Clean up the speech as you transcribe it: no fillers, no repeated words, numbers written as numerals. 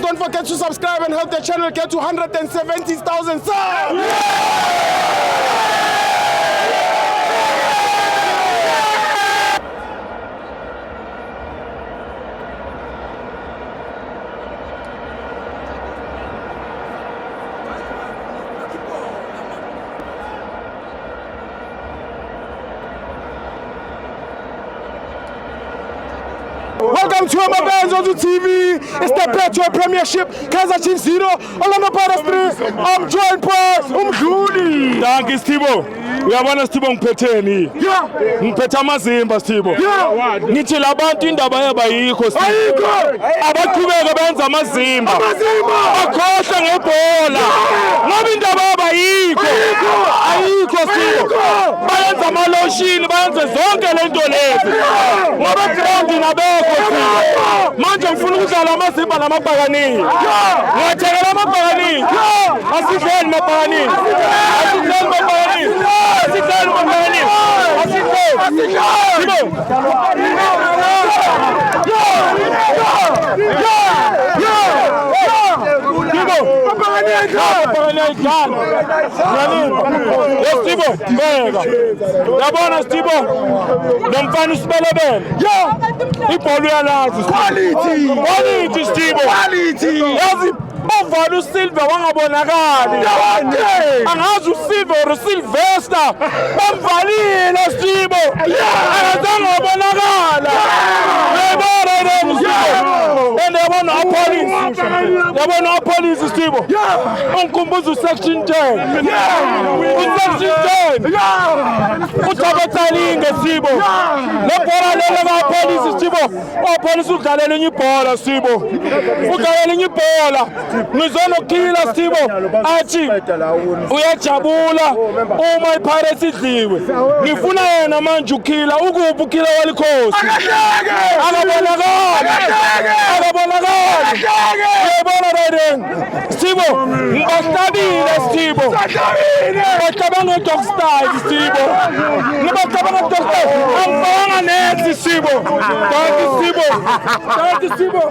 don't forget to subscribe and help the channel get to 170,000 subs. Welcome to my bands on the TV. It's the Petro Premiership, Kaizer Chiefs 0, Orlando Pirates 3. I'm joined by Umdluli. Danke Stibo. Uyabona Stibo ngiphatheni. Yeah. Ngiphethe amazimba Stibo. Yeah. Ngithi labantu indaba yabayikho Stibo. Ayikho. Abaqhubeka benza amazimba. Amazimba. Bakhohle ngebhola. Ngoba indaba yabayikho. Ayikho Stibo. Bayenza amaloshini, bayenza zonke lento lezi. Ngoba ground nabekho Stibo. Manje ngifuna ukudlala amazimba namabhakanini. Ngiyathekela amabhakanini. Asidleni mabhakanini. Asidleni mabhakanini. Asidleni mabhakanini. Asidleni. Stibo, beka. Yabona Stibo, nomfana usibelebele. Ibhola uyalazi. Quality Stibo. Yazi uvalo uSilva wangabonakali. Angazi uSilva or uSylvester bamvalile Stibo. Akazange wabonakala. Yabona lo Stibo. Yabona apolice. Yabona apolice Stibo. Ungikhumbuza usection 10. Usection 10. Uthabathalinge Stibo. Lebhola lelo kapolice Stibo. Apolice udlalela enye ibhola Stibo. Udlalela enye ibhola. Ngizona ukila Stibo athi uyajabula uma iPirates idliwe. Ngifuna yena manje ukhila ukuphi ukhila walikhosi. Akabonakala. Yebona reden. Stibo ngibastabile Stibo. Ngibastabanga dog style Stibo. Ngibastabanga dog style. Angibanga nethi Stibo. Danke Stibo. Danke Stibo.